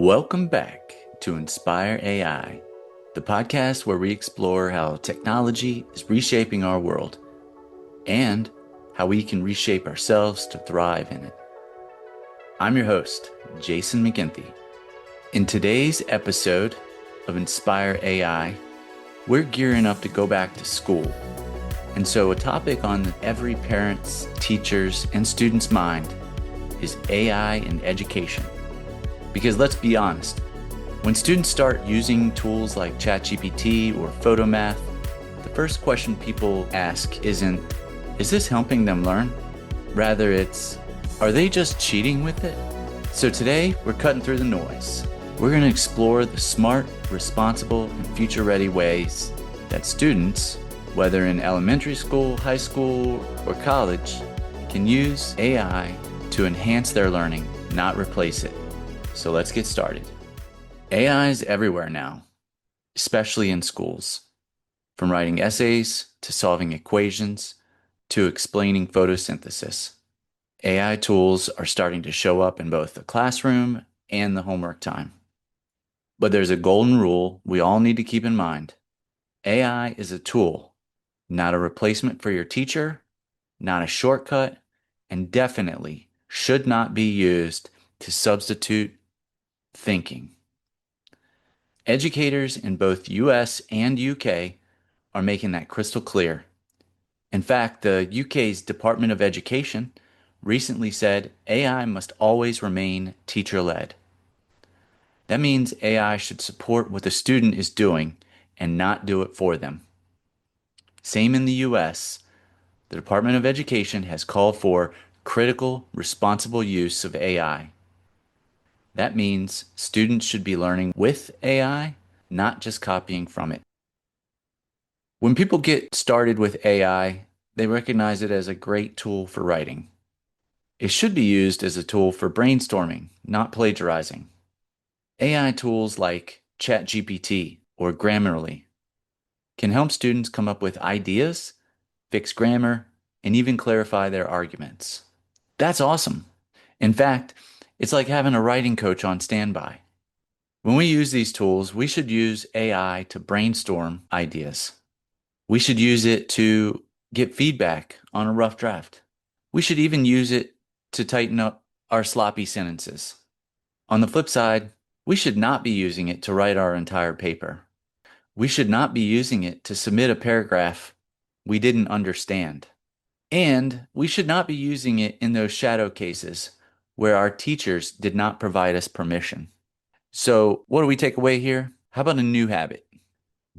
Welcome back to Inspire AI, the podcast where we explore how technology is reshaping our world and how we can reshape ourselves to thrive in it. I'm your host, Jason McGinty. In today's episode of Inspire AI, we're gearing up to go back to school. And so a topic on every parent's, teacher's, and student's mind is AI in education. Because let's be honest, when students start using tools like ChatGPT or Photomath, the first question people ask isn't, is this helping them learn? Rather, it's, are they just cheating with it? So today, we're cutting through the noise. We're going to explore the smart, responsible, and future-ready ways that students, whether in elementary school, high school, or college, can use AI to enhance their learning, not replace it. So let's get started. AI is everywhere now, especially in schools. From writing essays to solving equations to explaining photosynthesis. AI tools are starting to show up in both the classroom and the homework time. But there's a golden rule we all need to keep in mind. AI is a tool, not a replacement for your teacher, not a shortcut, and definitely should not be used to substitute thinking. Educators in both US and UK are making that crystal clear. In fact, the UK's Department of Education recently said AI must always remain teacher-led. That means AI should support what the student is doing and not do it for them. Same in the US. The Department of Education has called for critical, responsible use of AI. That means students should be learning with AI, not just copying from it. When people get started with AI, they recognize it as a great tool for writing. It should be used as a tool for brainstorming, not plagiarizing. AI tools like ChatGPT or Grammarly can help students come up with ideas, fix grammar, and even clarify their arguments. That's awesome. In fact, it's like having a writing coach on standby. When we use these tools, we should use AI to brainstorm ideas. We should use it to get feedback on a rough draft. We should even use it to tighten up our sloppy sentences. On the flip side, we should not be using it to write our entire paper. We should not be using it to submit a paragraph we didn't understand. And we should not be using it in those shadow cases where our teachers did not provide us permission. So what do we take away here? How about a new habit?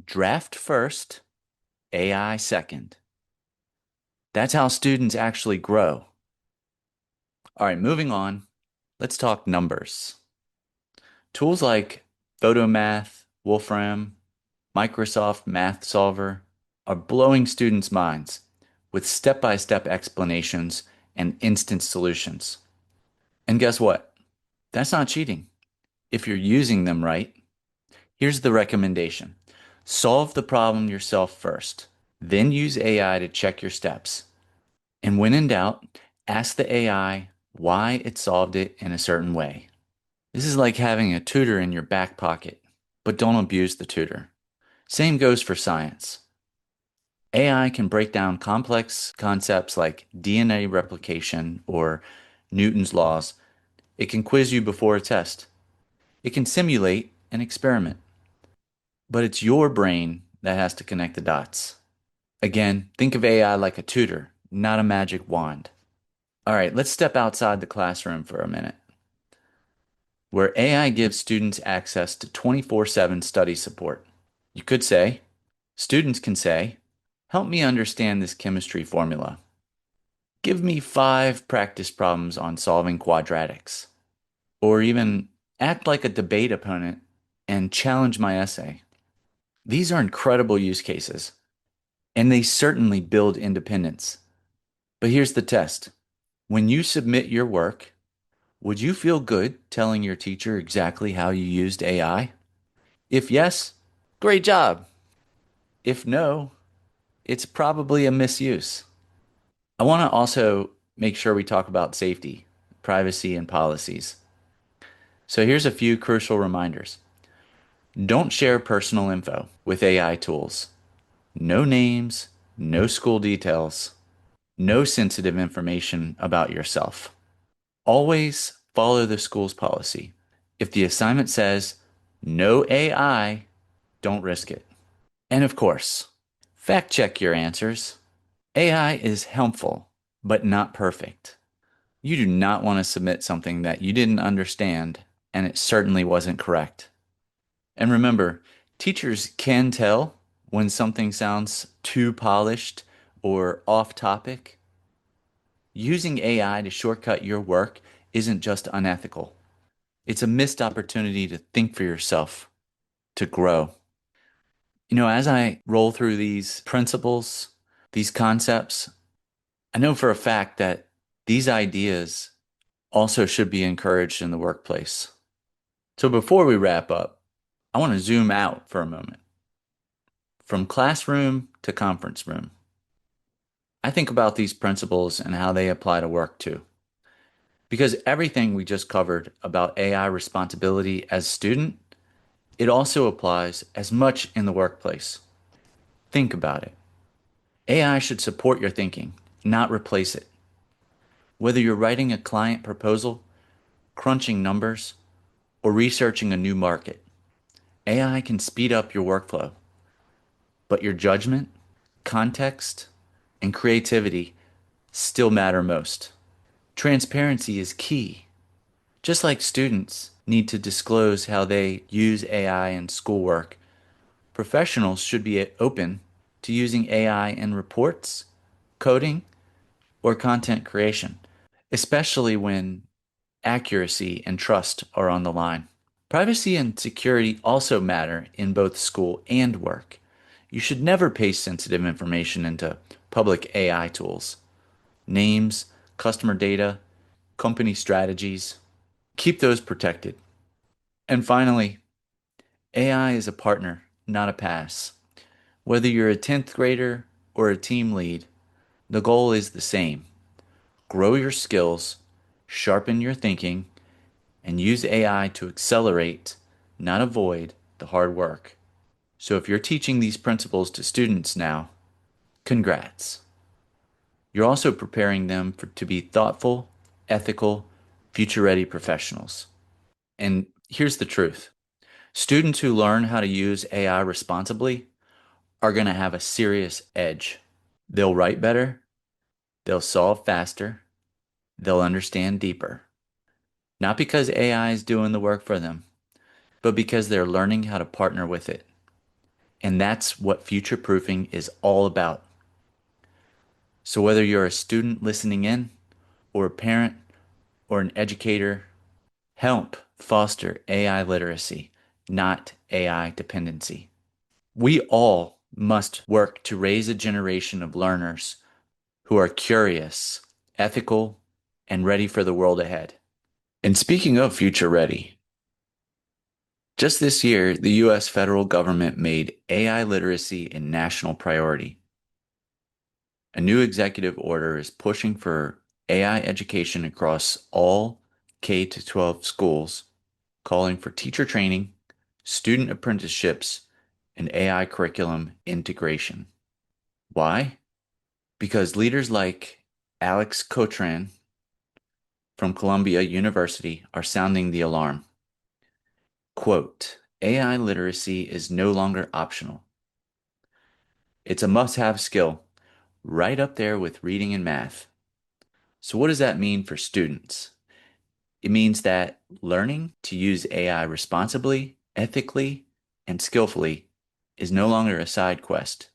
Draft first, AI second. That's how students actually grow. All right, moving on. Let's talk numbers. Tools like Photomath, Wolfram, Microsoft Math Solver are blowing students' minds with step-by-step explanations and instant solutions. And guess what? That's not cheating. If you're using them right, here's the recommendation. Solve the problem yourself first, then use AI to check your steps. And when in doubt, ask the AI why it solved it in a certain way. This is like having a tutor in your back pocket, but don't abuse the tutor. Same goes for science. AI can break down complex concepts like DNA replication or Newton's laws. It can quiz you before a test. It can simulate an experiment. But it's your brain that has to connect the dots. Again, think of AI like a tutor, not a magic wand. All right, let's step outside the classroom for a minute. Where AI gives students access to 24/7 study support. You could say, students can say, help me understand this chemistry formula. Give me 5 practice problems on solving quadratics. Or even act like a debate opponent and challenge my essay. These are incredible use cases, and they certainly build independence. But here's the test. When you submit your work, would you feel good telling your teacher exactly how you used AI? If yes, great job. If no, it's probably a misuse. I want to also make sure we talk about safety, privacy, and policies. So here's a few crucial reminders. Don't share personal info with AI tools. No names, no school details, no sensitive information about yourself. Always follow the school's policy. If the assignment says no AI, don't risk it. And of course, fact check your answers. AI is helpful, but not perfect. You do not want to submit something that you didn't understand and it certainly wasn't correct. And remember, teachers can tell when something sounds too polished or off topic. Using AI to shortcut your work isn't just unethical. It's a missed opportunity to think for yourself, to grow. As I roll through these principles, these concepts, I know for a fact that these ideas also should be encouraged in the workplace. So before we wrap up, I want to zoom out for a moment. From classroom to conference room, I think about these principles and how they apply to work too. Because everything we just covered about AI responsibility as a student, it also applies as much in the workplace. Think about it. AI should support your thinking, not replace it. Whether you're writing a client proposal, crunching numbers, or researching a new market, AI can speed up your workflow. But your judgment, context, and creativity still matter most. Transparency is key. Just like students need to disclose how they use AI in schoolwork, professionals should be open to using AI in reports, coding, or content creation, especially when accuracy and trust are on the line. Privacy and security also matter in both school and work. You should never paste sensitive information into public AI tools. Names, customer data, company strategies. Keep those protected. And finally, AI is a partner, not a pass. Whether you're a 10th grader or a team lead, the goal is the same. Grow your skills, sharpen your thinking, and use AI to accelerate, not avoid, the hard work. So if you're teaching these principles to students now, congrats. You're also preparing them to be thoughtful, ethical, future-ready professionals. And here's the truth. Students who learn how to use AI responsibly are going to have a serious edge. They'll write better, they'll solve faster, they'll understand deeper. Not because AI is doing the work for them, but because they're learning how to partner with it. And that's what future proofing is all about. So whether you're a student listening in, or a parent, or an educator, help foster AI literacy, not AI dependency. We all must work to raise a generation of learners who are curious, ethical, and ready for the world ahead. And speaking of future ready, just this year, the US federal government made AI literacy a national priority. A new executive order is pushing for AI education across all K-12 schools, calling for teacher training, student apprenticeships, and AI curriculum integration. Why? Because leaders like Alex Cotran from Columbia University are sounding the alarm. Quote, AI literacy is no longer optional. It's a must-have skill, right up there with reading and math. So what does that mean for students? It means that learning to use AI responsibly, ethically, and skillfully is no longer a side quest.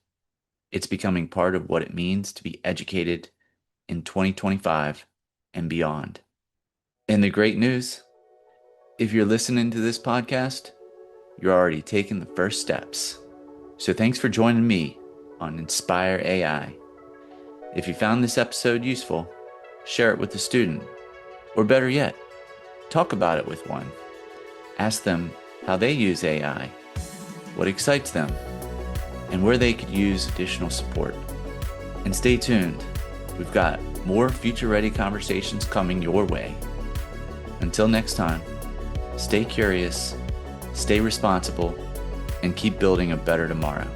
It's becoming part of what it means to be educated in 2025 and beyond. And the great news, if you're listening to this podcast, you're already taking the first steps. So thanks for joining me on Inspire AI. If you found this episode useful, share it with a student, or better yet, talk about it with one. Ask them how they use AI, what excites them, and where they could use additional support. And stay tuned. We've got more future-ready conversations coming your way. Until next time, stay curious, stay responsible, and keep building a better tomorrow.